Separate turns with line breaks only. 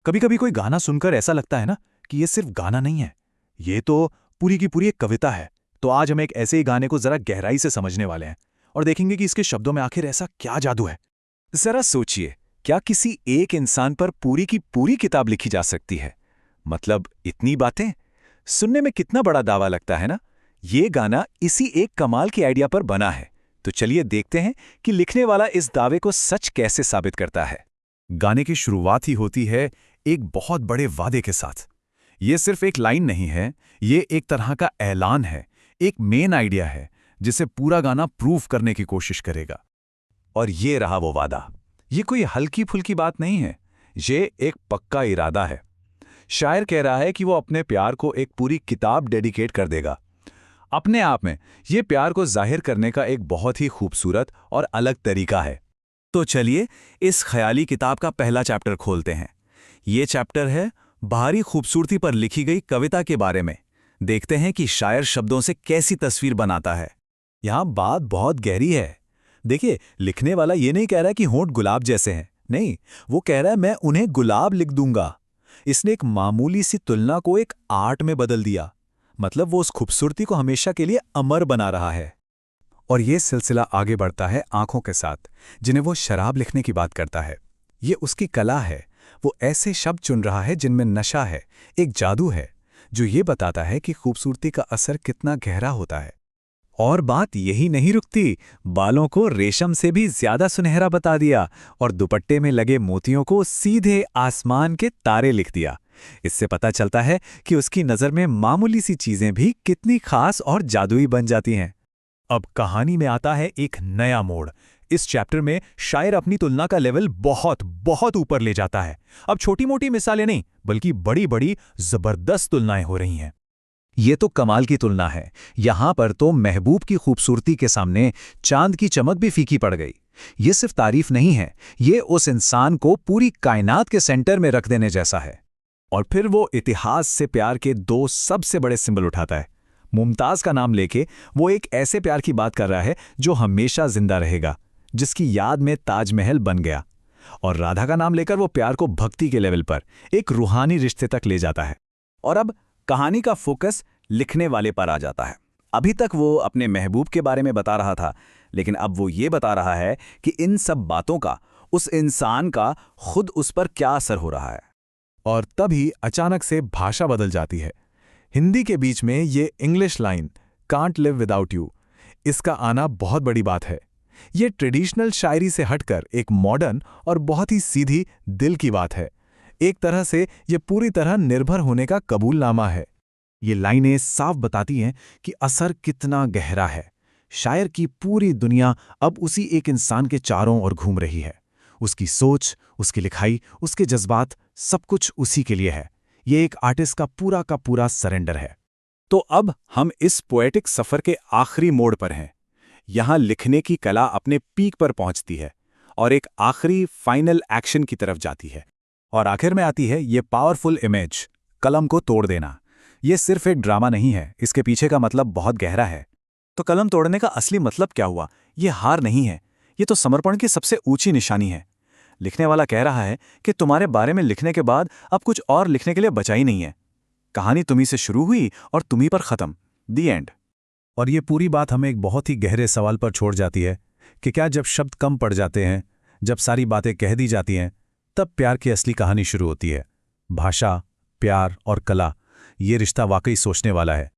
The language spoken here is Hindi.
कभी कभी कोई गाना सुनकर ऐसा लगता है ना कि ये सिर्फ गाना नहीं है, ये तो पूरी की पूरी एक कविता है। तो आज हम एक ऐसे ही गाने को जरा गहराई से समझने वाले हैं और देखेंगे कि इसके शब्दों में आखिर ऐसा क्या जादू है। जरा सोचिए, क्या किसी एक इंसान पर पूरी की पूरी किताब लिखी जा सकती है? मतलब इतनी बातें सुनने में कितना बड़ा दावा लगता है ना। ये गाना इसी एक कमाल की आइडिया पर बना है। तो चलिए देखते हैं कि लिखने वाला इस दावे को सच कैसे साबित करता है। गाने की शुरुआत ही होती है एक बहुत बड़े वादे के साथ। ये सिर्फ एक लाइन नहीं है, ये एक तरह का ऐलान है, एक मेन आइडिया है जिसे पूरा गाना प्रूव करने की कोशिश करेगा। और ये रहा वो वादा। ये कोई हल्की फुल्की बात नहीं है, ये एक पक्का इरादा है। शायर कह रहा है कि वो अपने प्यार को एक पूरी किताब डेडिकेट कर देगा। अपने आप में ये प्यार को जाहिर करने का एक बहुत ही खूबसूरत और अलग तरीका है। तो चलिए इस ख्याली किताब का पहला चैप्टर खोलते हैं। ये चैप्टर है बाहरी खूबसूरती पर लिखी गई कविता के बारे में। देखते हैं कि शायर शब्दों से कैसी तस्वीर बनाता है। यहाँ बात बहुत गहरी है। देखिए, लिखने वाला ये नहीं कह रहा कि होंठ गुलाब जैसे हैं, नहीं, वो कह रहा है मैं उन्हें गुलाब लिख दूंगा। इसने एक मामूली सी तुलना को एक आर्ट में बदल दिया। मतलब वो उस खूबसूरती को हमेशा के लिए अमर बना रहा है। और ये सिलसिला आगे बढ़ता है आंखों के साथ, जिन्हें वो शराब लिखने की बात करता है। ये उसकी कला है। वो ऐसे शब्द चुन रहा है जिनमें नशा है, एक जादू है, जो ये बताता है कि खूबसूरती का असर कितना गहरा होता है। और बात यही नहीं रुकती, बालों को रेशम से भी ज्यादा सुनहरा बता दिया और दुपट्टे में लगे मोतियों को सीधे आसमान के तारे लिख दिया। इससे पता चलता है कि उसकी नज़र में मामूली सी चीजें भी कितनी खास और जादुई बन जाती हैं। अब कहानी में आता है एक नया मोड़। इस चैप्टर में शायर अपनी तुलना का लेवल बहुत बहुत ऊपर ले जाता है। अब छोटी मोटी मिसालें नहीं, बल्कि बड़ी बड़ी जबरदस्त तुलनाएं हो रही हैं। ये तो कमाल की तुलना है। यहां पर तो महबूब की खूबसूरती के सामने चांद की चमक भी फीकी पड़ गई। ये सिर्फ तारीफ नहीं है, ये उस इंसान को पूरी कायनात के सेंटर में रख देने जैसा है। और फिर वो इतिहास से प्यार के दो सबसे बड़े सिंबल उठाता है। मुमताज का नाम लेके वो एक ऐसे प्यार की बात कर रहा है जो हमेशा जिंदा रहेगा, जिसकी याद में ताजमहल बन गया। और राधा का नाम लेकर वो प्यार को भक्ति के लेवल पर एक रूहानी रिश्ते तक ले जाता है। और अब कहानी का फोकस लिखने वाले पर आ जाता है। अभी तक वो अपने महबूब के बारे में बता रहा था, लेकिन अब वो ये बता रहा है कि इन सब बातों का उस इंसान का खुद उस पर क्या असर हो रहा है। और तभी अचानक से भाषा बदल जाती है। हिंदी के बीच में ये English line can't live without you, इसका आना बहुत बड़ी बात है। ये ट्रेडिशनल शायरी से हटकर एक मॉडर्न और बहुत ही सीधी दिल की बात है। एक तरह से ये पूरी तरह निर्भर होने का कबूलनामा है। ये लाइनें साफ बताती हैं कि असर कितना गहरा है। शायर की पूरी दुनिया अब उसी एक इंसान के चारों ओर घूम रही है। उसकी सोच, उसकी लिखाई, उसके जज्बात, सब कुछ उसी के लिए है। ये एक आर्टिस्ट का पूरा सरेंडर है। तो अब हम इस पोएटिक सफर के आखिरी मोड़ पर हैं। यहां लिखने की कला अपने पीक पर पहुंचती है और एक आखिरी फाइनल एक्शन की तरफ जाती है। और आखिर में आती है ये पावरफुल इमेज, कलम को तोड़ देना। ये सिर्फ एक ड्रामा नहीं है, इसके पीछे का मतलब बहुत गहरा है। तो कलम तोड़ने का असली मतलब क्या हुआ? ये हार नहीं है, ये तो समर्पण की सबसे ऊंची निशानी है। लिखने वाला कह रहा है कि तुम्हारे बारे में लिखने के बाद अब कुछ और लिखने के लिए बचा ही नहीं है। कहानी तुम्ही से शुरू हुई और तुम्ही पर खत्म, दी एंड। और ये पूरी बात हमें एक बहुत ही गहरे सवाल पर छोड़ जाती है कि क्या जब शब्द कम पड़ जाते हैं, जब सारी बातें कह दी जाती हैं, तब प्यार की असली कहानी शुरू होती है। भाषा, प्यार और कला, ये रिश्ता वाकई सोचने वाला है।